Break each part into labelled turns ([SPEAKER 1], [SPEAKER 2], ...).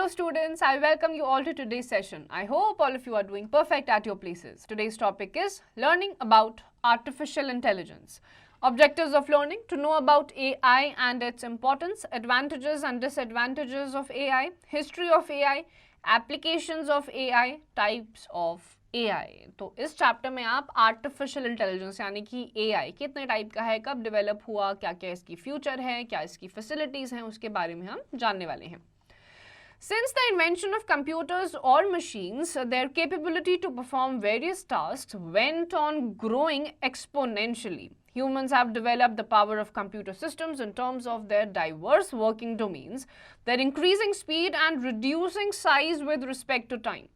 [SPEAKER 1] Hello students, I welcome you all to today's session. I hope all of you are doing perfect at your places. Today's topic is learning about artificial intelligence. Objectives of learning: to know about AI and its importance, advantages and disadvantages of AI, history of AI, applications of AI, types of AI. तो इस chapter में आप artificial intelligence यानी कि AI कितने type का है, कब डेवलप हुआ, क्या क्या इसकी फ्यूचर है, क्या इसकी फैसिलिटीज़ हैं, उसके बारे में हम जानने वाले हैं. Since the invention of computers or machines, their capability to perform various tasks went on growing exponentially. Humans have developed the power of computer systems in terms of their diverse working domains, their increasing speed and reducing size with respect to time.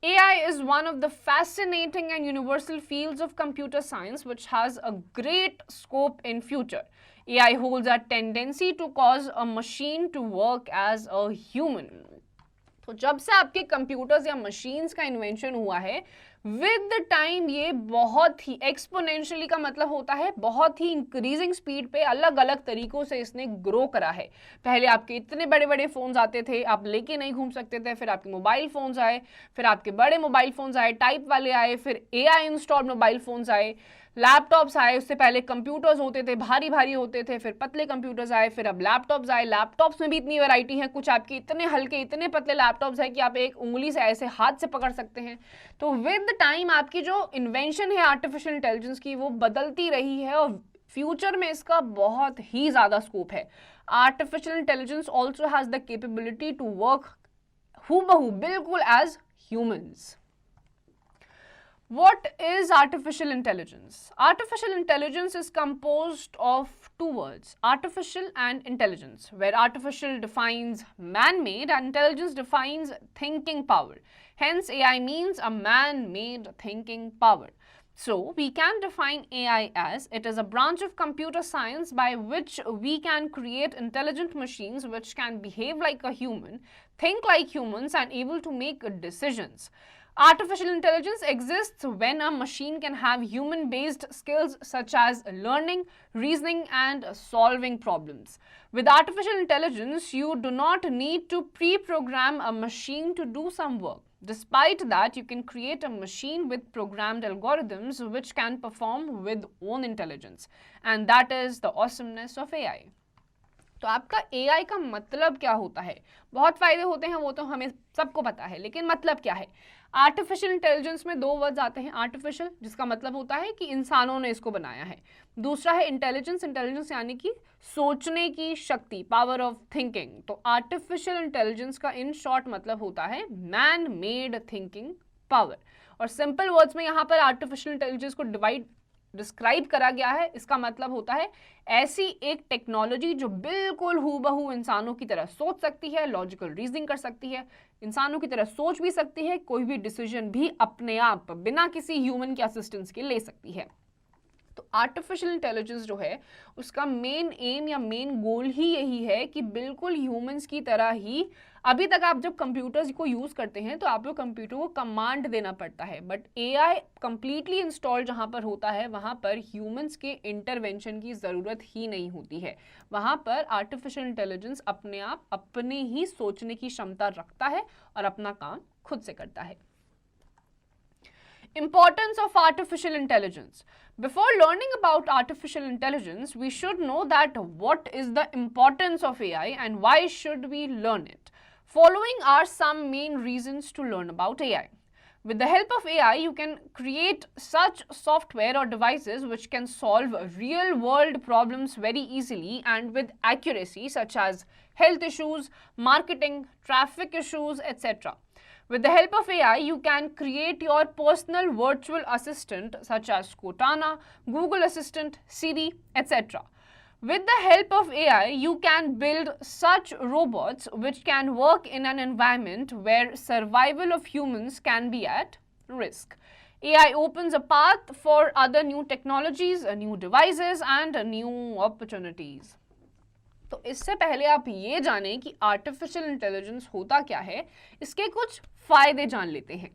[SPEAKER 1] AI is one of the fascinating and universal fields of computer science which has a great scope in future. AI holds a tendency to cause a machine to work as a human. तो जब से आपके computers या machines का invention हुआ है, with the time ये बहुत ही एक्सपोनेंशियली का मतलब होता है बहुत ही इंक्रीजिंग स्पीड पे अलग अलग तरीकों से इसने ग्रो करा है. पहले आपके इतने बड़े बड़े फोन्स आते थे, आप लेके नहीं घूम सकते थे, फिर आपके मोबाइल फोन्स आए, फिर आपके बड़े मोबाइल फोन्स आए, टाइप वाले आए, फिर AI इंस्टॉल्ड मोबाइल फोन्स आए, लैपटॉप्स आए. उससे पहले कंप्यूटर्स होते थे, भारी भारी होते थे, फिर पतले कंप्यूटर्स आए, फिर अब लैपटॉप्स आए. लैपटॉप्स में भी इतनी वैरायटी है, कुछ आपके इतने हल्के इतने पतले लैपटॉप्स हैं कि आप एक उंगली से ऐसे हाथ से पकड़ सकते हैं. तो विद द टाइम आपकी जो इन्वेंशन है आर्टिफिशियल इंटेलिजेंस की वो बदलती रही है और फ्यूचर में इसका बहुत ही ज़्यादा स्कोप है. Artificial intelligence also has the capability to work हूबहू बिल्कुल as humans. What is artificial intelligence? Artificial intelligence is composed of two words, artificial and intelligence, where artificial defines man-made and intelligence defines thinking power. Hence, AI means a man-made thinking power. So, we can define AI as it is a branch of computer science by which we can create intelligent machines which can behave like a human, think like humans and able to make decisions. Artificial intelligence exists when a machine can have human-based skills such as learning, reasoning, and solving problems. With artificial intelligence, you do not need to pre-program a machine to do some work. Despite that, you can create a machine with programmed algorithms which can perform with own intelligence. And that is the awesomeness of AI. तो आपका AI का मतलब क्या होता है? बहुत फायदे होते हैं, वो तो हमें सबको पता है, लेकिन मतलब क्या है? आर्टिफिशियल इंटेलिजेंस में दो वर्ड्स आते हैं. आर्टिफिशियल जिसका मतलब होता है कि इंसानों ने इसको बनाया है. दूसरा है इंटेलिजेंस. इंटेलिजेंस यानी कि सोचने की शक्ति, पावर ऑफ थिंकिंग. तो आर्टिफिशियल इंटेलिजेंस का इन शॉर्ट मतलब होता है मैन मेड थिंकिंग पावर. और सिंपल वर्ड्स में यहाँ पर आर्टिफिशियल इंटेलिजेंस को डिस्क्राइब करा गया है. इसका मतलब होता है ऐसी एक टेक्नोलॉजी जो बिल्कुल हूबहू इंसानों की तरह सोच सकती है, लॉजिकल रीजनिंग कर सकती है, इंसानों की तरह सोच भी सकती है, कोई भी डिसीजन भी अपने आप बिना किसी ह्यूमन के असिस्टेंस के ले सकती है. तो आर्टिफिशियल इंटेलिजेंस जो है उसका मेन एम या मेन गोल ही यही है कि बिल्कुल ह्यूमंस की तरह ही. अभी तक आप जब कंप्यूटर्स को यूज़ करते हैं तो आपको कंप्यूटर को कमांड देना पड़ता है, बट AI कंप्लीटली इंस्टॉल जहाँ पर होता है वहाँ पर ह्यूमंस के इंटरवेंशन की ज़रूरत ही नहीं होती है. वहाँ पर आर्टिफिशियल इंटेलिजेंस अपने आप अपने ही सोचने की क्षमता रखता है और अपना काम खुद से करता है. Importance of artificial intelligence. Before learning about artificial intelligence, we should know that what is the importance of AI and why should we learn it. Following are some main reasons to learn about AI. With the help of AI, you can create such software or devices which can solve real-world problems very easily and with accuracy, such as health issues, marketing, traffic issues, etc. With the help of AI, you can create your personal virtual assistant such as Cortana, Google Assistant, Siri, etc. With the help of AI, you can build such robots which can work in an environment where survival of humans can be at risk. AI opens a path for other new technologies, new devices and new opportunities. तो इससे पहले आप ये जानें कि artificial intelligence होता क्या है, इसके कुछ फायदे जान लेते हैं.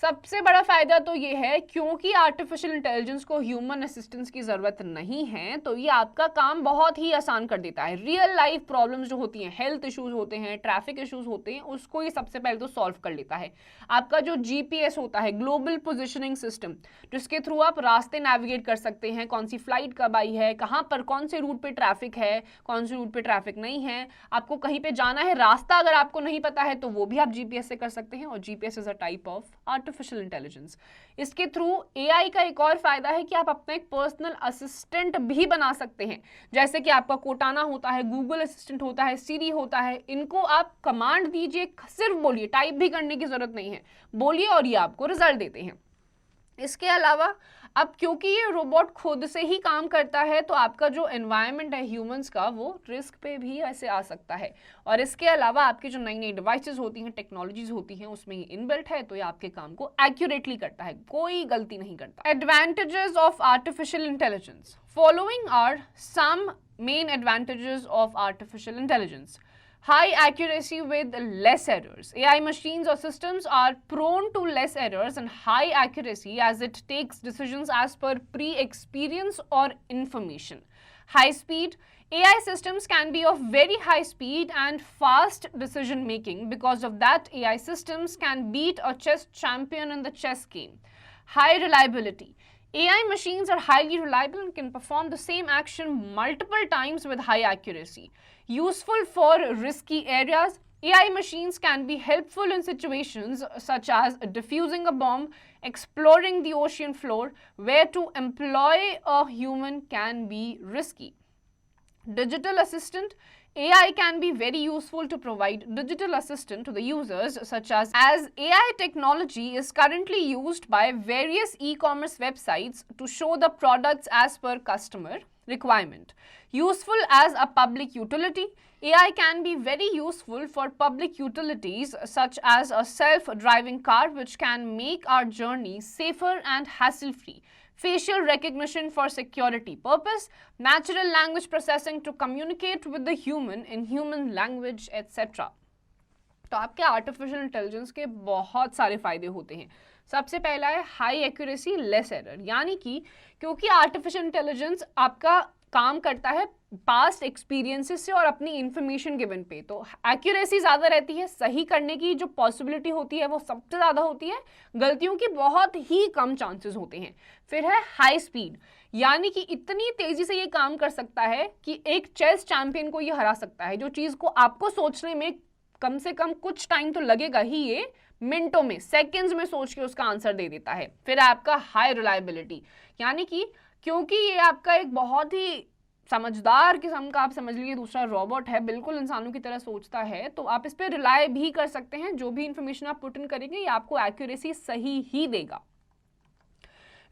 [SPEAKER 1] सबसे बड़ा फायदा तो ये है क्योंकि आर्टिफिशियल इंटेलिजेंस को ह्यूमन असिस्टेंस की जरूरत नहीं है, तो ये आपका काम बहुत ही आसान कर देता है। रियल लाइफ प्रॉब्लम्स जो होती हैं, हेल्थ इश्यूज होते हैं, ट्रैफिक इश्यूज होते हैं, उसको ये सबसे पहले तो सॉल्व कर लेता है। आपका जो जीपीएस होता है, ग्लोबल पोजिशनिंग सिस्टम, जिसके थ्रू आप रास्ते नेविगेट कर सकते हैं, कौन सी फ्लाइट कब आई है, कहाँ पर कौन से रूट पे ट्रैफिक है, कौन से रूट पे ट्रैफिक नहीं है, आपको कहीं पे जाना है, रास्ता अगर आपको नहीं पता है तो वो भी आप जीपीएस से कर सकते हैं। और GPS is a type of artificial intelligence. इसके थ्रू एआई का एक और फायदा है कि आप अपना एक पर्सनल असिस्टेंट भी बना सकते हैं। जैसे कि आपका कोटाना होता है, गूगल असिस्टेंट होता है, सीरी होता है, इनको आप कमांड दीजिए, सिर्फ बोलिए, टाइप भी करने की जरूरत नहीं है, बोलिए और ये आपको रिजल्ट देते हैं। इसके अलावा अब क्योंकि ये रोबोट खुद से ही काम करता है, तो आपका जो एनवायरनमेंट है ह्यूमंस का, वो रिस्क पे भी ऐसे आ सकता है। और इसके अलावा आपकी जो नई नई डिवाइसेस होती हैं, टेक्नोलॉजीज होती हैं, उसमें ये इनबिल्ट है, तो ये आपके काम को एक्यूरेटली करता है, कोई गलती नहीं करता। Advantages of artificial intelligence. Following are some main advantages of artificial intelligence. High accuracy with less errors. AI machines or systems are prone to less errors and high accuracy as it takes decisions as per pre-experience or information. High speed. AI systems can be of very high speed and fast decision making. Because of that, AI systems can beat a chess champion in the chess game. High reliability. AI machines are highly reliable and can perform the same action multiple times with high accuracy. Useful for risky areas. AI machines can be helpful in situations such as defusing a bomb, exploring the ocean floor, where to employ a human can be risky. Digital assistant. AI can be very useful to provide digital assistance to the users, such as AI technology is currently used by various e-commerce websites to show the products as per customer requirement. Useful as a public utility. AI can be very useful for public utilities such as a self-driving car, which can make our journey safer and hassle-free. Facial recognition for security purpose, natural language processing to communicate with the human in human language, etc. तो आपके artificial intelligence के बहुत सारे फायदे होते हैं। सबसे पहला है हाई एक्यूरेसी लेस एरर, यानी कि क्योंकि आर्टिफिशियल इंटेलिजेंस आपका काम करता है पास्ट एक्सपीरियंसेस से और अपनी इंफॉर्मेशन गिवन पे, तो एक्यूरेसी ज़्यादा रहती है, सही करने की जो पॉसिबिलिटी होती है वो सबसे ज़्यादा होती है, गलतियों की बहुत ही कम चांसेस होते हैं। फिर है हाई स्पीड, यानी कि इतनी तेज़ी से ये काम कर सकता है कि एक चेस चैंपियन को ये हरा सकता है। जो चीज़ को आपको सोचने में कम से कम कुछ टाइम तो लगेगा ही, ये मिनटों में, सेकेंड्स में सोच के उसका आंसर दे देता है। फिर आपका हाई रिलायबिलिटी, यानी कि क्योंकि ये आपका एक बहुत ही समझदार किस्म का, आप समझ लीजिए दूसरा रोबोट है, बिल्कुल इंसानों की तरह सोचता है, तो आप इस पर रिलाय भी कर सकते हैं। जो भी इंफॉर्मेशन आप पुट इन करेंगे ये आपको एक्यूरेसी सही ही देगा।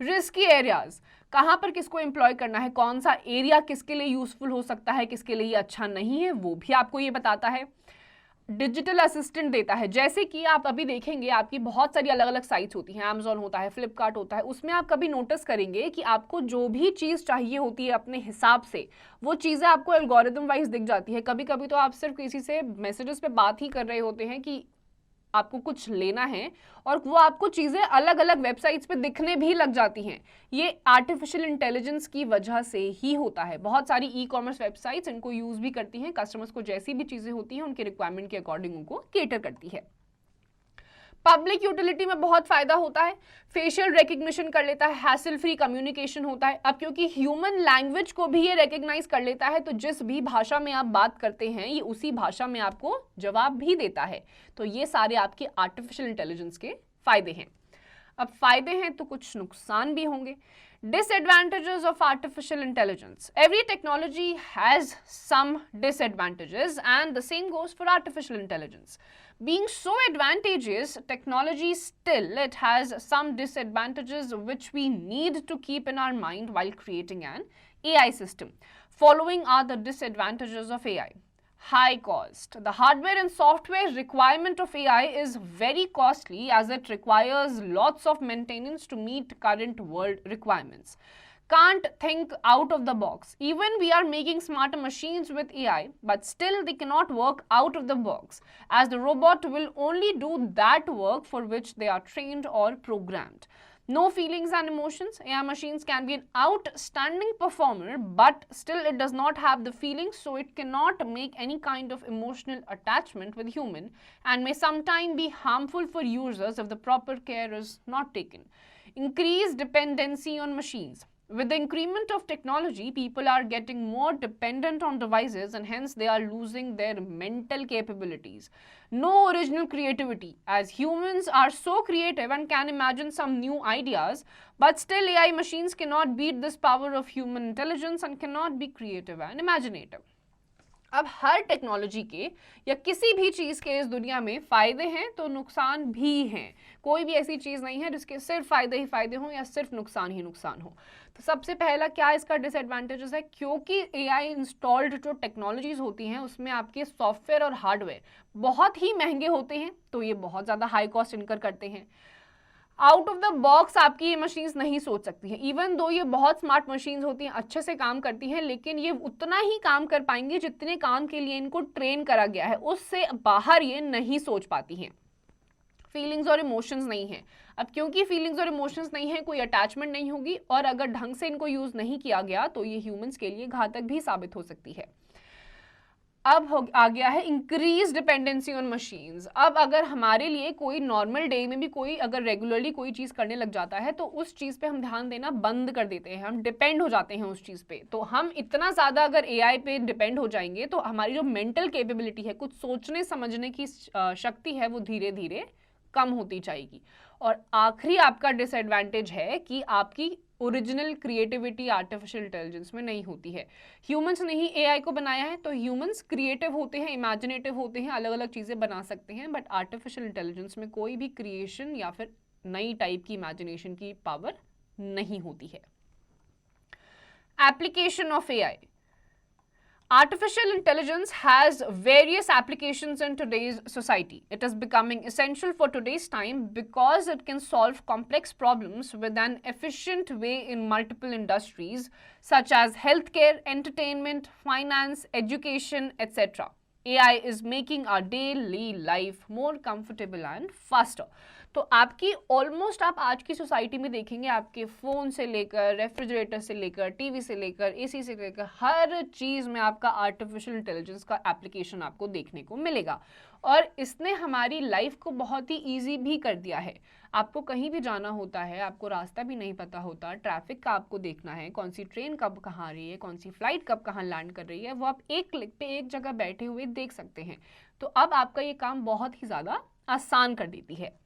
[SPEAKER 1] रिस्की एरियाज, कहाँ पर किसको एम्प्लॉय करना है, कौन सा एरिया किसके लिए यूजफुल हो सकता है, किसके लिए अच्छा नहीं है, वो भी आपको ये बताता है। डिजिटल असिस्टेंट देता है, जैसे कि आप अभी देखेंगे आपकी बहुत सारी अलग अलग साइट्स होती हैं, अमेजोन होता है, फ्लिपकार्ट होता है, उसमें आप कभी नोटिस करेंगे कि आपको जो भी चीज़ चाहिए होती है अपने हिसाब से, वो चीज़ें आपको एल्गोरिदम वाइज दिख जाती है। कभी कभी तो आप सिर्फ किसी से मैसेजेस पे बात ही कर रहे होते हैं कि आपको कुछ लेना है और वो आपको चीज़ें अलग अलग वेबसाइट्स पे दिखने भी लग जाती हैं। ये आर्टिफिशियल इंटेलिजेंस की वजह से ही होता है। बहुत सारी ई कॉमर्स वेबसाइट्स इनको यूज़ भी करती हैं, कस्टमर्स को जैसी भी चीज़ें होती हैं उनके रिक्वायरमेंट के अकॉर्डिंग उनको केटर करती है। पब्लिक यूटिलिटी में बहुत फायदा होता है, फेशियल रिकग्निशन कर लेता है, हैसल फ्री कम्युनिकेशन होता है। अब क्योंकि ह्यूमन लैंग्वेज को भी ये रिकग्नाइज कर लेता है, तो जिस भी भाषा में आप बात करते हैं ये उसी भाषा में आपको जवाब भी देता है। तो ये सारे आपके आर्टिफिशियल इंटेलिजेंस के फायदे हैं। अब फायदे हैं तो कुछ नुकसान भी होंगे। Disadvantages of artificial intelligence. Every technology has some disadvantages and the same goes for artificial intelligence. Being so advantageous technology, still it has some disadvantages which we need to keep in our mind while creating an AI system. Following are the disadvantages of AI. High cost. The hardware and software requirement of AI is very costly as it requires lots of maintenance to meet current world requirements. can't think out of the box. Even we are making smarter machines with AI, but still they cannot work out of the box, as the robot will only do that work for which they are trained or programmed. No feelings and emotions. AI machines can be an outstanding performer, but still it does not have the feelings, so it cannot make any kind of emotional attachment with human, and may sometimes be harmful for users if the proper care is not taken. Increased dependency on machines. With the increment of technology, people are getting more dependent on devices, and hence they are losing their mental capabilities. No original creativity, as humans are so creative and can imagine some new ideas, but still AI machines cannot beat this power of human intelligence and cannot be creative and imaginative. अब हर technology के या किसी भी चीज़ के इस दुनिया में फ़ायदे हैं तो नुकसान भी हैं। कोई भी ऐसी चीज़ नहीं है जिसके सिर्फ फ़ायदे ही फ़ायदे हों या सिर्फ नुकसान ही नुकसान हो। तो सबसे पहला क्या इसका डिसएडवांटेजेस है, क्योंकि एआई इंस्टॉल्ड जो टेक्नोलॉजीज़ होती हैं उसमें आपके सॉफ्टवेयर और हार्डवेयर बहुत ही महंगे होते हैं, तो ये बहुत ज़्यादा हाई कॉस्ट इनकर करते हैं। आउट ऑफ द बॉक्स आपकी ये मशीन्स नहीं सोच सकती हैं, इवन दो ये बहुत स्मार्ट मशीन्स होती हैं, अच्छे से काम करती हैं, लेकिन ये उतना ही काम कर पाएंगे जितने काम के लिए इनको ट्रेन करा गया है, उससे बाहर ये नहीं सोच पाती हैं। फीलिंग्स और इमोशंस नहीं है। अब क्योंकि फीलिंग्स और इमोशंस नहीं है, कोई अटैचमेंट नहीं होगी, और अगर ढंग से इनको यूज नहीं किया गया तो ये ह्यूमंस के लिए घातक भी साबित हो सकती है। अब आ गया है इंक्रीज डिपेंडेंसी ऑन मशीन्स। अब अगर हमारे लिए कोई नॉर्मल डे में भी कोई अगर रेगुलरली कोई चीज़ करने लग जाता है तो उस चीज़ पे हम ध्यान देना बंद कर देते हैं, हम डिपेंड हो जाते हैं उस चीज़ पे। तो हम इतना ज़्यादा अगर एआई पे डिपेंड हो जाएंगे तो हमारी जो मेंटल कैपेबिलिटी है, कुछ सोचने समझने की शक्ति है, वो धीरे धीरे कम होती जाएगी। और आखिरी आपका डिसएडवांटेज है कि आपकी ओरिजिनल क्रिएटिविटी आर्टिफिशियल इंटेलिजेंस में नहीं होती है। ह्यूमंस ने ही एआई को बनाया है, तो ह्यूमंस क्रिएटिव होते हैं, इमेजिनेटिव होते हैं, अलग अलग चीज़ें बना सकते हैं, बट आर्टिफिशियल इंटेलिजेंस में कोई भी क्रिएशन या फिर नई टाइप की इमेजिनेशन की पावर नहीं होती है। Application of AI. Artificial intelligence has various applications in today's society. It is becoming essential for today's time because it can solve complex problems with an efficient way in multiple industries such as healthcare, entertainment, finance, education, etc. AI is making our daily life more comfortable and faster. तो आपकी almost आप आज की society में देखेंगे, आपके phone से लेकर रेफ्रिजरेटर से लेकर टीवी से लेकर एसी से लेकर हर चीज़ में आपका आर्टिफिशियल इंटेलिजेंस का एप्लीकेशन आपको देखने को मिलेगा। और इसने हमारी लाइफ को बहुत ही ईजी भी कर दिया है। आपको कहीं भी जाना होता है, आपको रास्ता भी नहीं पता होता, ट्रैफिक का आपको देखना है, कौन सी ट्रेन कब कहाँ आ रही है, कौन सी फ्लाइट कब कहाँ लैंड कर रही है, वो आप एक क्लिक पे एक जगह बैठे हुए देख सकते हैं। तो अब आपका ये काम बहुत ही ज़्यादा आसान कर देती है।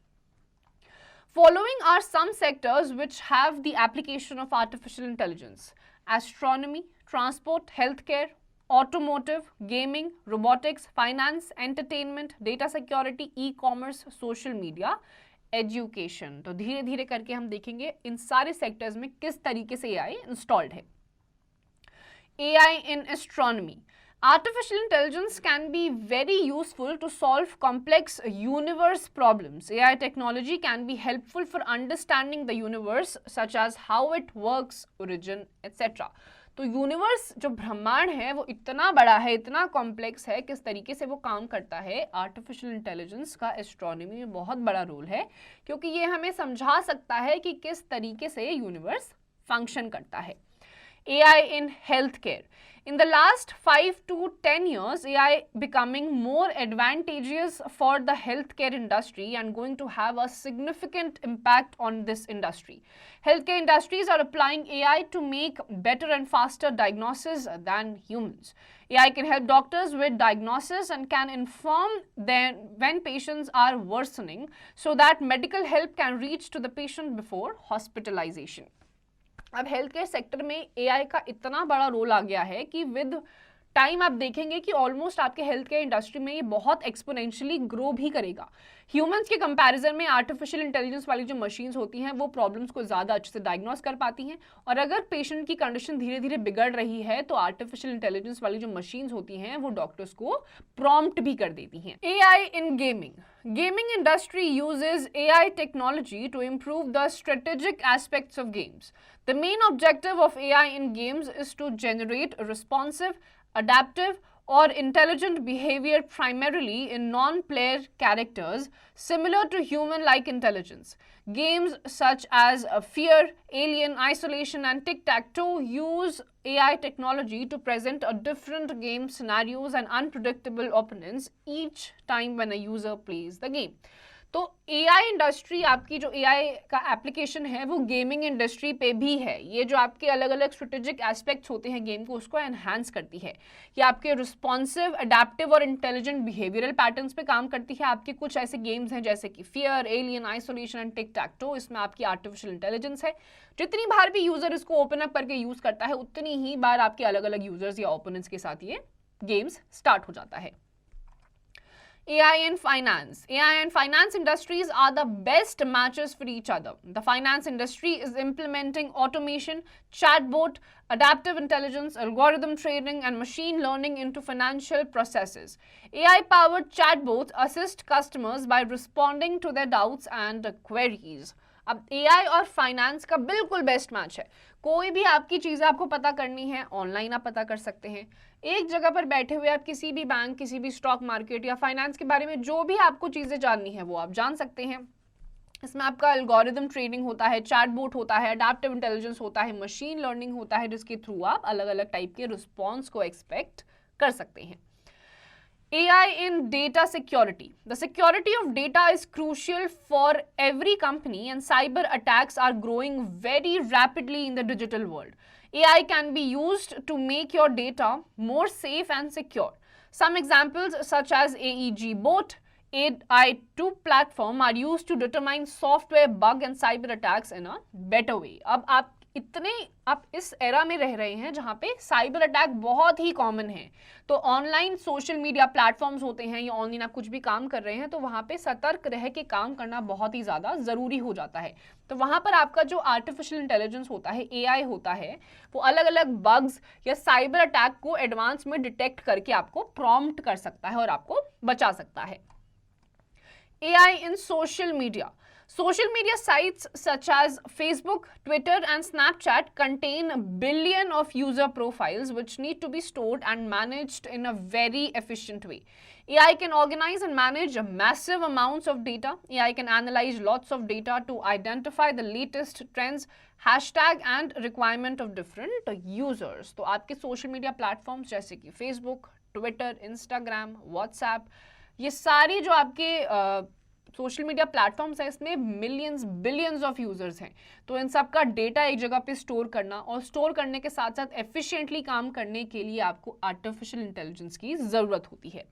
[SPEAKER 1] Following are some sectors which have the application of artificial intelligence: astronomy, transport, healthcare, automotive, gaming, robotics, finance, entertainment, data security, e-commerce, social media, education। तो धीरे धीरे करके हम देखेंगे इन सारे सेक्टर्स में किस तरीके से AI इंस्टॉल्ड है। AI in astronomy. Artificial intelligence can be very useful to solve complex universe problems. AI technology can be helpful for understanding the universe, such as how it works, origin, etc. तो universe जो ब्रह्मांड है वो इतना बड़ा है, इतना complex है, किस तरीके से वो काम करता है। आर्टिफिशियल इंटेलिजेंस का एस्ट्रोनॉमी में बहुत बड़ा रोल है, क्योंकि ये हमें समझा सकता है कि किस तरीके से यूनिवर्स फंक्शन करता है। AI in healthcare. In the last 5 to 10 years, AI becoming more advantageous for the healthcare industry and going to have a significant impact on this industry. Healthcare industries are applying AI to make better and faster diagnosis than humans. AI can help doctors with diagnosis and can inform them when patients are worsening so that medical help can reach to the patient before hospitalization. अब health care sector में AI का इतना बड़ा role आ गया है कि with time आप देखेंगे कि ऑलमोस्ट आपके हेल्थ केयर इंडस्ट्री में ये बहुत एक्सपोनेंशियली ग्रो भी करेगा। ह्यूमंस के कंपैरिजन में आर्टिफिशियल इंटेलिजेंस वाली जो मशीन्स होती हैं वो प्रॉब्लम्स को ज़्यादा अच्छे से डायग्नोस कर पाती हैं, और अगर पेशेंट की कंडीशन धीरे धीरे बिगड़ रही है तो आर्टिफिशियल इंटेलिजेंस वाली जो मशीन्स होती हैं वो डॉक्टर्स को प्रॉम्प्ट भी कर देती हैं। AI in gaming. Gaming industry uses AI technology to improve the strategic aspects of games. The main objective of AI in games is to generate responsive, adaptive, or intelligent behavior primarily in non-player characters similar to human-like intelligence. Games such as Fear, Alien, Isolation, and Tic-Tac-Toe use AI technology to present a different game scenarios and unpredictable opponents each time when a user plays the game. तो AI industry, आपकी जो AI का application है वो gaming industry पे भी है। ये जो आपके अलग अलग स्ट्रेटेजिक एस्पेक्ट्स होते हैं गेम को, उसको एनहांस करती है। ये आपके रिस्पॉन्सिव, अडेप्टिव और इंटेलिजेंट बिहेवियरल पैटर्न्स पे काम करती है। आपके कुछ ऐसे गेम्स हैं जैसे कि fear, alien, isolation and tick tech to, इसमें आपकी आर्टिफिशियल इंटेलिजेंस है। जितनी बार भी यूजर इसको ओपन अप करके यूज करता है उतनी ही बार आपके अलग अलग यूजर्स या ओपोनेंट्स के साथ ये गेम्स स्टार्ट हो जाता है। AI and finance. AI and finance industries are the best matches for each other. The finance industry is implementing automation, chatbot, adaptive intelligence, algorithm training, and machine learning into financial processes. AI-powered chatbots assist customers by responding to their doubts and queries. अब AI और finance का बिल्कुल best match है। कोई भी आपकी चीज़ें आपको पता करनी है ऑनलाइन आप पता कर सकते हैं। एक जगह पर बैठे हुए आप किसी भी बैंक, किसी भी स्टॉक मार्केट या फाइनेंस के बारे में जो भी आपको चीज़ें जाननी है वो आप जान सकते हैं। इसमें आपका एल्गोरिदम ट्रेनिंग होता है, चैटबॉट होता है, अडैप्टिव इंटेलिजेंस होता है, मशीन लर्निंग होता है, जिसके थ्रू आप अलग अलग टाइप के रिस्पॉन्स को एक्सपेक्ट कर सकते हैं। AI in data security. The security of data is crucial for every company, and cyber attacks are growing very rapidly in the digital world. AI can be used to make your data more safe and secure. Some examples such as AEG Bot, AI2 platform are used to determine software bug and cyber attacks in a better way. अब आप इस era में रह रहे हैं जहाँ पे cyber attack बहुत ही कॉमन है। तो ऑनलाइन सोशल मीडिया प्लेटफॉर्म्स होते हैं या ऑनलाइन आप कुछ भी काम कर रहे हैं तो वहाँ पे सतर्क रह के काम करना बहुत ही ज़्यादा ज़रूरी हो जाता है। तो वहाँ पर आपका जो आर्टिफिशियल इंटेलिजेंस होता है, AI होता है, वो अलग अलग बग्स या साइबर अटैक को एडवांस में डिटेक्ट करके आपको प्रॉम्प्ट कर सकता है और आपको बचा सकता है। AI in social media. Social media sites such as Facebook, Twitter, and Snapchat contain billions of user profiles which need to be stored and managed in a very efficient way. AI can organize and manage massive amounts of data. AI can analyze lots of data to identify the latest trends, hashtag and requirement of different users. तो आपके social media platforms जैसे कि Facebook, Twitter, Instagram, WhatsApp, ये सारी जो आपके social media platforms है, इसमें मिलियंस बिलियंस ऑफ यूजर्स हैं। तो इन सब का डेटा एक जगह पे स्टोर करना और स्टोर करने के साथ साथ एफिशिएंटली काम करने के लिए आपको आर्टिफिशियल इंटेलिजेंस की ज़रूरत होती है।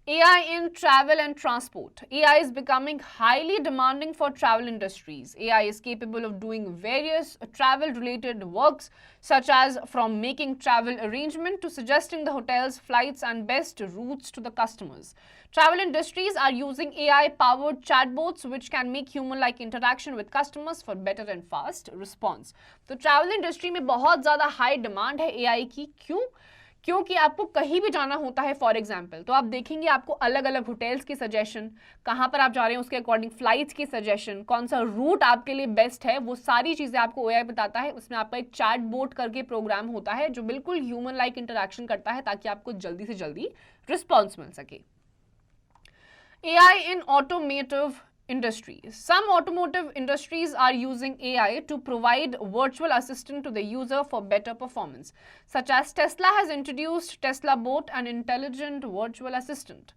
[SPEAKER 1] AI in travel and transport. AI is becoming highly demanding for travel industries. AI is capable of doing various travel-related works, such as from making travel arrangement to suggesting the hotels, flights, and best routes to the customers. Travel industries are using AI-powered chatbots, which can make human-like interaction with customers for better and fast response. तो travel industry में बहुत ज़्यादा high demand है AI की। क्यों? क्योंकि आपको कहीं भी जाना होता है, फॉर एग्जाम्पल, तो आप देखेंगे आपको अलग अलग होटल्स की सजेशन, कहाँ पर आप जा रहे हैं उसके अकॉर्डिंग फ्लाइट्स की सजेशन, कौन सा रूट आपके लिए बेस्ट है, वो सारी चीज़ें आपको AI बताता है। उसमें आपका एक चैट बोट करके प्रोग्राम होता है जो बिल्कुल ह्यूमन लाइक इंटरेक्शन करता है ताकि आपको जल्दी से जल्दी रिस्पॉन्स मिल सके। AI in automotive industries. Some automotive industries are using AI to provide virtual assistant to the user for better performance, such as Tesla has introduced Tesla Bot, an intelligent virtual assistant.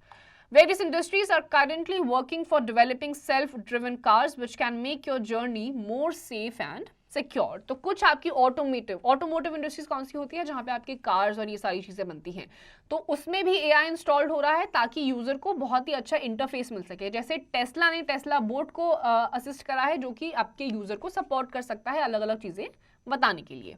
[SPEAKER 1] Various industries are currently working for developing self-driven cars which can make your journey more safe and secure. तो कुछ आपकी automotive industries कौन सी होती है जहाँ पे आपके cars और ये सारी चीज़ें बनती हैं, तो उसमें भी AI इंस्टॉल्ड हो रहा है ताकि यूज़र को बहुत ही अच्छा इंटरफेस मिल सके। जैसे टेस्ला ने टेस्ला बोट को असिस्ट करा है जो कि आपके यूज़र को सपोर्ट कर सकता है अलग अलग चीज़ें बताने के लिए।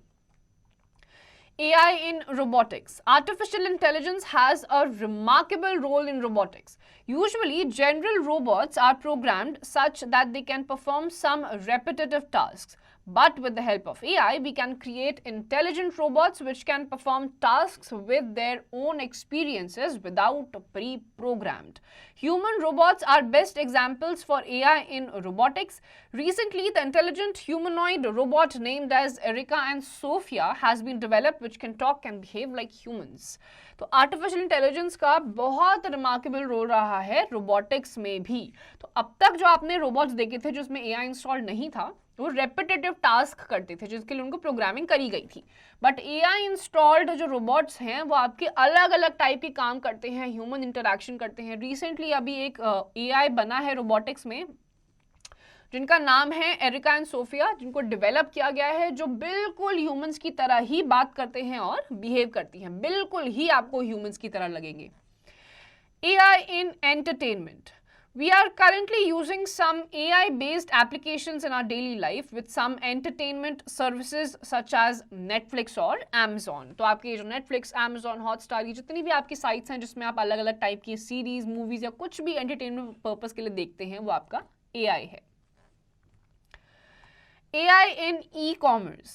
[SPEAKER 1] AI in robotics. Artificial intelligence has a remarkable role in robotics. Usually, general robots are programmed such that they can perform some repetitive tasks. But with the help of AI, we can create intelligent robots which can perform tasks with their own experiences without pre-programmed. Human robots are best examples for AI in robotics. Recently, the intelligent humanoid robot named as Erica and Sophia has been developed which can talk and behave like humans. तो artificial intelligence का बहुत remarkable role रहा है robotics में भी. तो अब तक जो आपने रोबोट्स देखे थे जिसमें एआई इंस्टॉल नहीं था, वो रेपिटेटिव टास्क करते थे जिसके लिए उनको प्रोग्रामिंग करी गई थी. बट एआई इंस्टॉल्ड जो रोबोट्स हैं वो आपके अलग अलग टाइप के काम करते हैं, ह्यूमन इंटरैक्शन करते हैं. रिसेंटली अभी एक एआई बना है रोबोटिक्स में जिनका नाम है एरिका एंड सोफिया, जिनको डेवलप किया गया है, जो बिल्कुल ह्यूमंस की तरह ही बात करते हैं और बिहेव करती हैं, बिल्कुल ही आपको ह्यूमंस की तरह लगेंगे. AI in entertainment. We are currently using some AI-based applications in our daily life with some entertainment services such as Netflix और Amazon. तो आपके जो Netflix, Amazon, Hotstar, ये जितनी भी आपकी साइट्स हैं जिसमें आप अलग अलग टाइप की सीरीज, मूवीज या कुछ भी एंटरटेनमेंट पर्पस के लिए देखते हैं, वो आपका AI है. AI in e-commerce.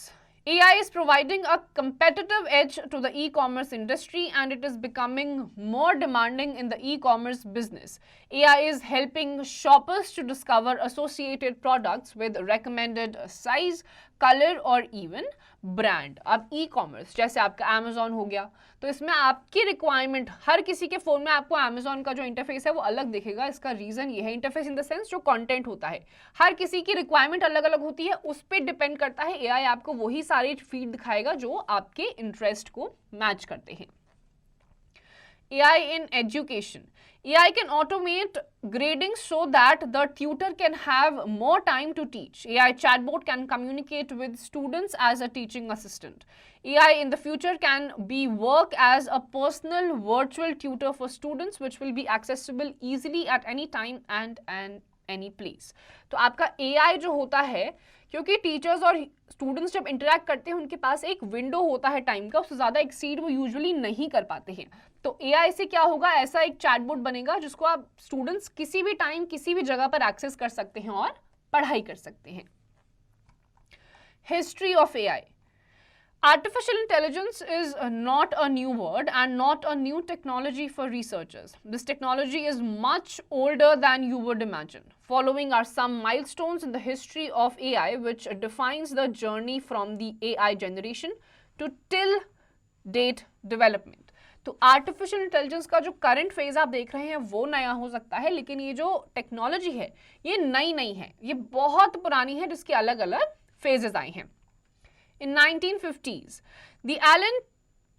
[SPEAKER 1] AI is providing a competitive edge to the e-commerce industry and it is becoming more demanding in the e-commerce business. AI is helping shoppers to discover associated products with recommended size, color और even brand. अब e-commerce जैसे आपका Amazon हो गया, तो इसमें आपकी requirement, हर किसी के फ़ोन में आपको Amazon का जो इंटरफेस है वो अलग दिखेगा. इसका रीज़न ये है, इंटरफेस इन द सेंस जो कंटेंट होता है, हर किसी की रिक्वायरमेंट अलग अलग होती है, उस पर डिपेंड करता है. एआई आपको वही सारी फीड दिखाएगा जो आपके इंटरेस्ट को मैच करते हैं. AI in education. AI can automate grading so that the tutor can have more time to teach. AI chatbot can communicate with students as a teaching assistant. AI in the future can be work as a personal virtual tutor for students which will be accessible easily at any time and any place. तो आपका AI जो होता है, क्योंकि teachers और students जब interact करते हैं उनके पास एक विंडो होता है टाइम का, उससे ज़्यादा एक्सीड वो यूजुअली नहीं कर पाते हैं. तो एआई से क्या होगा, ऐसा एक चैटबॉट बनेगा जिसको आप स्टूडेंट्स किसी भी टाइम किसी भी जगह पर एक्सेस कर सकते हैं और पढ़ाई कर सकते हैं. History of AI. Artificial intelligence is not a new word and not a new technology for researchers. This technology is much older than you would imagine. Following are some milestones in the history of AI which defines the journey from the AI generation to till date development. तो artificial intelligence का जो current phase आप देख रहे हैं वो नया हो सकता है, लेकिन ये जो टेक्नोलॉजी है ये नई नहीं है, ये बहुत पुरानी है जिसके अलग अलग फेजेस आए हैं. In 1950s, the Alan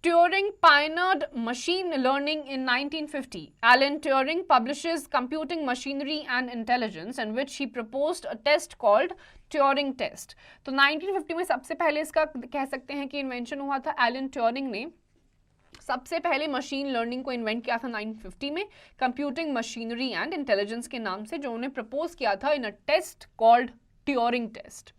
[SPEAKER 1] Turing pioneered machine learning in 1950. Alan Turing publishes Computing Machinery and Intelligence in which he proposed a test called Turing test. तो 1950 में सबसे पहले इसका कह सकते हैं कि इन्वेंशन हुआ था. एलन ट्यूरिंग ने सबसे पहले मशीन लर्निंग को इन्वेंट किया था 1950 में, कंप्यूटिंग मशीनरी एंड इंटेलिजेंस के नाम से, जो उन्हें प्रपोज किया था in a test called Turing test.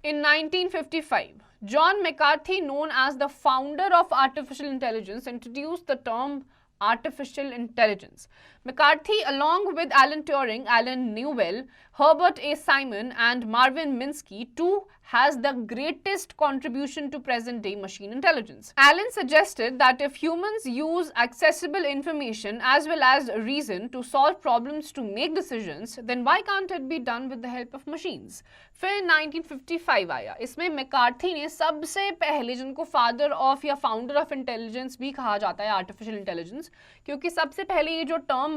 [SPEAKER 1] In 1955, John McCarthy, known as the founder of artificial intelligence, introduced the term artificial intelligence. McCarthy, along with Alan Turing, Alan Newell, Herbert A. Simon, and Marvin Minsky, too, has the greatest contribution to present-day machine intelligence. Alan suggested that if humans use accessible information as well as reason to solve problems to make decisions, then why can't it be done with the help of machines? फिर 1955 आया. इसमें McCarthy ने सबसे पहले, जिनको father of या founder of intelligence भी कहा जाता है, आर्टिफिशियल इंटेलिजेंस, क्योंकि सबसे पहले ये जो टर्म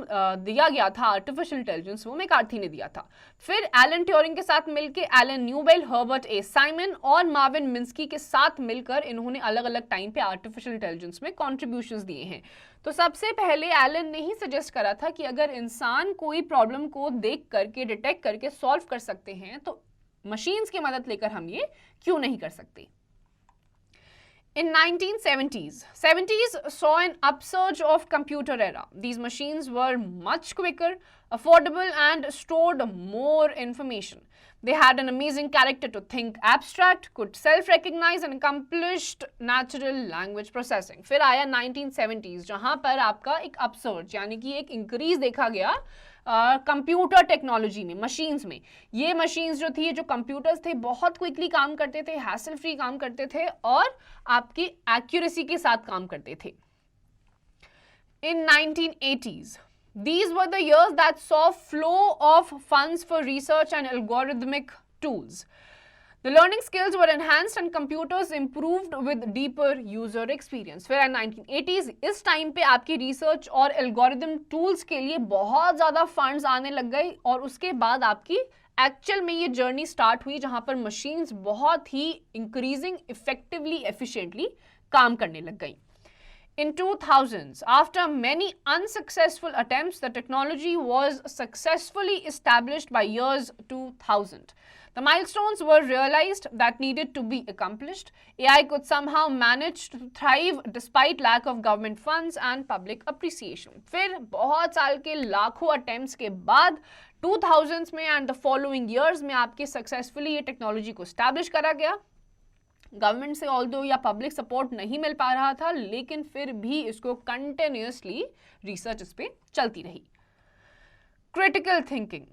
[SPEAKER 1] दिया गया था आर्टिफिशियल इंटेलिजेंस वो मैकार्थी ने दिया था. फिर एलन ट्यूरिंग के साथ मिलकर एलन न्यूबेल, हर्बर्ट ए साइमन और मार्विन मिन्स्की के साथ मिलकर इन्होंने अलग अलग टाइम पे आर्टिफिशियल इंटेलिजेंस में कॉन्ट्रीब्यूशंस दिए हैं. तो सबसे पहले एलन ने ही सजेस्ट करा था कि अगर इंसान कोई प्रॉब्लम को देख करके, डिटेक्ट करके सॉल्व कर सकते हैं तो मशीन्स की मदद लेकर हम ये क्यों नहीं कर सकते. In 1970s saw an upsurge of computer era. These machines were much quicker, affordable and stored more information. They had an amazing character to think abstract, could self-recognize and accomplished natural language processing. फिर आया 1970s जहाँ पर आपका एक upsurge यानी कि एक increase देखा गया कंप्यूटर टेक्नोलॉजी में, मशीन्स में. ये मशीन्स जो थी, जो कंप्यूटर्स थे, बहुत क्विकली काम करते थे, हैसल फ्री काम करते थे और आपकी एक्यूरेसी के साथ काम करते थे. In 1980s, these were the years that saw flow of funds for research and algorithmic tools. The learning skills were enhanced and computers improved with deeper user experience. फिर 1980s इस टाइम पे आपकी research और algorithm tools के लिए बहुत ज़्यादा funds आने लग गए और उसके बाद आपकी एक्चुअल में ये जर्नी स्टार्ट हुई जहाँ पर मशीन्स बहुत ही इंक्रीजिंग इफेक्टिवली एफिशिएंटली काम करने लग गई. In 2000s, after many unsuccessful attempts, the technology was successfully established by years 2000. The milestones were realized that needed to be accomplished. AI could somehow manage to thrive despite lack of government funds and public appreciation. फिर बहुत साल के लाखों attempts के बाद 2000s में and the following years में आपके successfully ये टेक्नोलॉजी को establish करा गया. गवर्नमेंट से ऑल्दो या पब्लिक सपोर्ट नहीं मिल पा रहा था, लेकिन फिर भी इसको कंटिन्यूसली रिसर्च इस पे चलती रही. Critical thinking.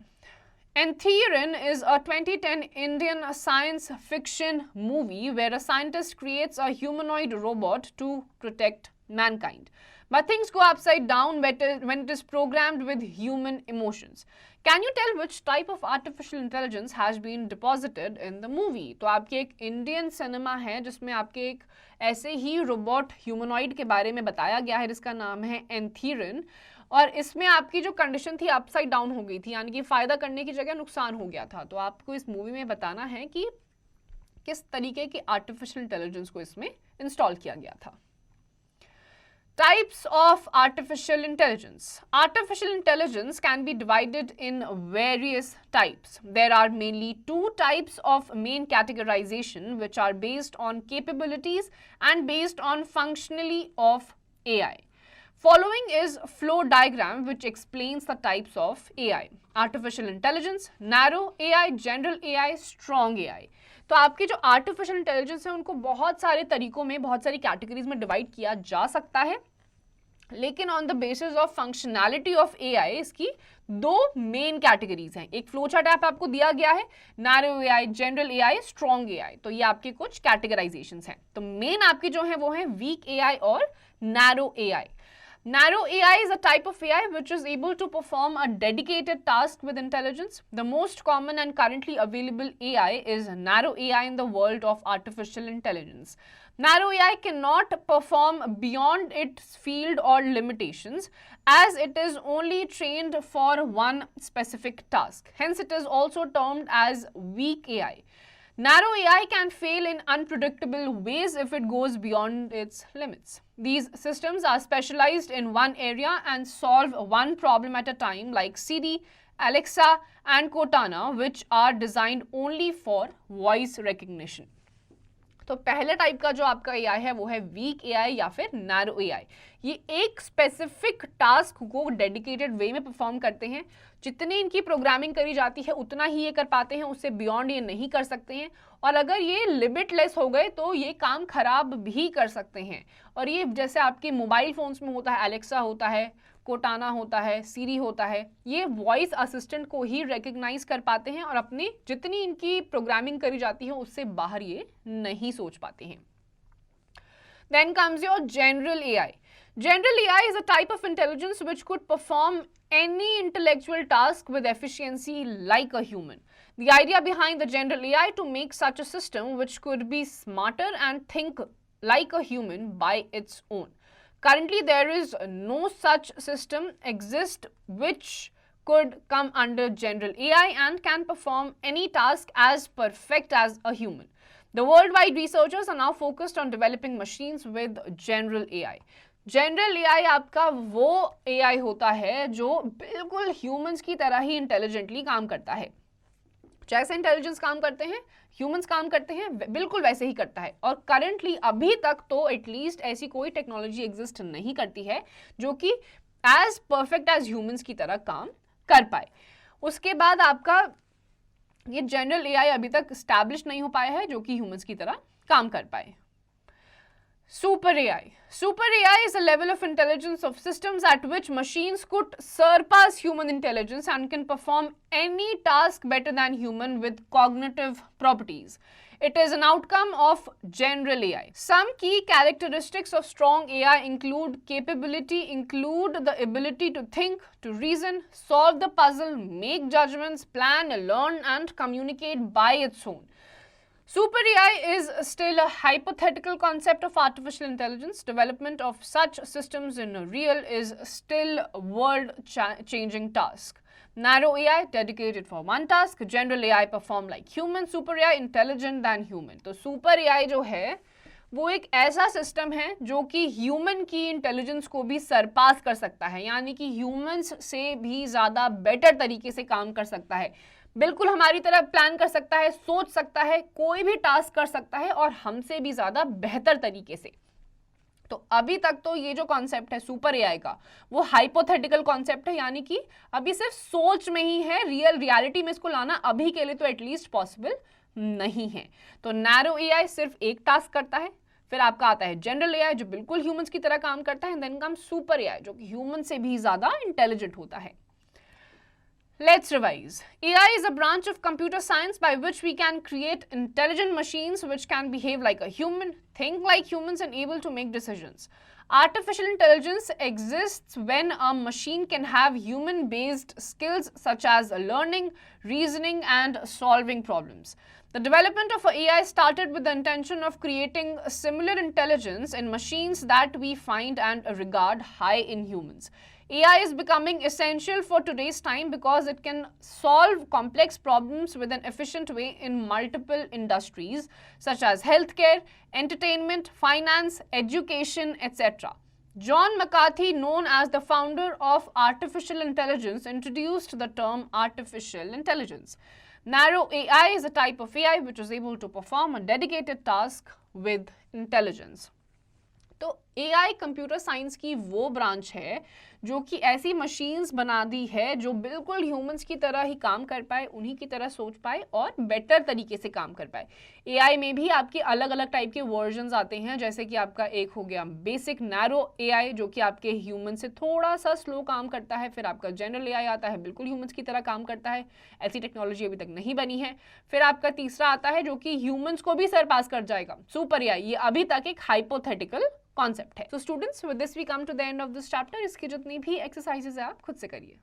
[SPEAKER 1] Entheron is a 2010 Indian science fiction movie where a scientist creates a humanoid robot to protect mankind. But things go upside down when it is programmed with human emotions. Can you tell which type of artificial intelligence has been deposited in the movie? तो आपकी एक Indian cinema है जिसमें आपके एक ऐसे ही robot humanoid के बारे में बताया गया है जिसका नाम है एंथीरन. और इसमें आपकी जो कंडीशन थी अपसाइड डाउन हो गई थी, यानी कि फ़ायदा करने की जगह नुकसान हो गया था. तो आपको इस मूवी में बताना है कि किस तरीके की आर्टिफिशियल इंटेलिजेंस को इसमें इंस्टॉल किया गया था. Types of artificial intelligence. Artificial intelligence can be divided in various types. There are mainly two types of main categorization which are based on capabilities and based on functionality of AI. Following is flow diagram which explains the types of AI. Artificial intelligence, narrow AI, general AI, strong AI. तो आपकी जो artificial intelligence है उनको बहुत सारे तरीकों में, बहुत सारी कैटेगरीज में डिवाइड किया जा सकता है, लेकिन on the basis of functionality of AI इसकी दो मेन कैटेगरीज हैं. एक फ्लो चार्ट आपको दिया गया है, narrow AI, general AI, strong AI. तो ये आपके कुछ कैटेगराइजेशंस हैं. तो मेन आपकी जो है वो है वीक एआई और narrow AI. Narrow AI is a type of AI which is able to perform a dedicated task with intelligence. The most common and currently available AI is narrow AI in the world of artificial intelligence. Narrow AI cannot perform beyond its field or limitations as it is only trained for one specific task. Hence, it is also termed as weak AI. Narrow AI can fail in unpredictable ways if it goes beyond its limits. These systems are specialized in one area and solve one problem at a time, like Siri, Alexa, and Cortana, which are designed only for voice recognition. तो पहले type का जो आपका AI है वो है weak AI या फिर नैरो एआई. ये एक स्पेसिफिक टास्क को डेडिकेटेड वे में परफॉर्म करते हैं. जितनी इनकी प्रोग्रामिंग करी जाती है उतना ही ये कर पाते हैं, उससे बियॉन्ड ये नहीं कर सकते हैं. और अगर ये लिमिटलेस हो गए तो ये काम खराब भी कर सकते हैं. और ये जैसे आपके मोबाइल फोन्स में होता है, एलेक्सा होता है, कोटाना होता है, सीरी होता है, ये वॉइस असिस्टेंट को ही रिकग्नाइज कर पाते हैं और अपनी जितनी इनकी प्रोग्रामिंग करी जाती है उससे बाहर ये नहीं सोच पाते हैं. Then comes your general AI. General AI is a type of intelligence which could perform any intellectual task with efficiency like a human. The idea behind the general AI to make such a system which could be smarter and think like a human by its own. Currently, there is no such system exist which could come under general AI and can perform any task as perfect as a human. The worldwide researchers are now focused on developing machines with general AI. General AI आपका वो AI होता है जो बिल्कुल humans की तरह ही intelligently काम करता है. जैसे इंटेलिजेंस काम करते हैं, ह्यूमंस काम करते हैं, बिल्कुल वैसे ही करता है. और करंटली अभी तक तो एटलीस्ट ऐसी कोई टेक्नोलॉजी एग्जिस्ट नहीं करती है जो कि एज परफेक्ट एज ह्यूमंस की तरह काम कर पाए. उसके बाद आपका ये जनरल एआई अभी तक स्टैब्लिश नहीं हो पाया है जो कि ह्यूमंस की तरह काम कर पाए। Super AI. Super AI is a level of intelligence of systems at which machines could surpass human intelligence and can perform any task better than human with cognitive properties. It is an outcome of general AI. Some key characteristics of strong AI include the ability to think, to reason, solve the puzzle, make judgments, plan, learn, and communicate by its own. Super AI is still a hypothetical concept of artificial intelligence. Development of such systems in real is still a world-changing task. Narrow AI dedicated for one task. General AI perform like human. Super AI intelligent than human. तो Super AI जो है वो एक ऐसा system है जो कि human की इंटेलिजेंस को भी सरपास कर सकता है, यानी कि ह्यूमंस से भी ज़्यादा बेटर तरीके से काम कर सकता है, बिल्कुल हमारी तरह प्लान कर सकता है, सोच सकता है, कोई भी टास्क कर सकता है और हमसे भी ज़्यादा बेहतर तरीके से। तो अभी तक तो ये जो कॉन्सेप्ट है सुपर एआई का वो हाइपोथेटिकल कॉन्सेप्ट है, यानी कि अभी सिर्फ सोच में ही है, रियलिटी में इसको लाना अभी के लिए तो एटलीस्ट पॉसिबल नहीं है। तो नैरो एआई सिर्फ एक टास्क करता है, फिर आपका आता है जनरल एआई जो बिल्कुल ह्यूमंस की तरह काम करता है, देन कम सुपर एआई जो कि ह्यूमन से भी ज़्यादा इंटेलिजेंट होता है। Let's revise. AI is a branch of computer science by which we can create intelligent machines which can behave like a human, think like humans, and able to make decisions. Artificial intelligence exists when a machine can have human-based skills such as learning, reasoning, and solving problems. The development of AI started with the intention of creating similar intelligence in machines that we find and regard high in humans. AI is becoming essential for today's time because it can solve complex problems with an efficient way in multiple industries such as healthcare, entertainment, finance, education, etc. John McCarthy, known as the founder of artificial intelligence, introduced the term artificial intelligence. Narrow AI is a type of AI which is able to perform a dedicated task with intelligence. तो AI computer science की वो branch है जो कि ऐसी machines बना दी है जो बिल्कुल ह्यूमंस की तरह ही काम कर पाए, उन्हीं की तरह सोच पाए और बेटर तरीके से काम कर पाए। AI में भी आपके अलग अलग टाइप के वर्जन्स आते हैं, जैसे कि आपका एक हो गया बेसिक नैरो AI जो कि आपके ह्यूमन से थोड़ा सा स्लो काम करता है, फिर आपका जनरल AI आता है बिल्कुल ह्यूमंस की तरह काम करता है, ऐसी टेक्नोलॉजी अभी तक नहीं बनी है। फिर आपका तीसरा आता है जो कि ह्यूमंस को भी सरपास कर जाएगा, सुपर AI। ये अभी तक एक हाइपोथेटिकल कॉन्सेप्ट है। तो students, with this we come to the end of this chapter. इसकी जितनी भी एक्सरसाइजेज है आप खुद से करिए।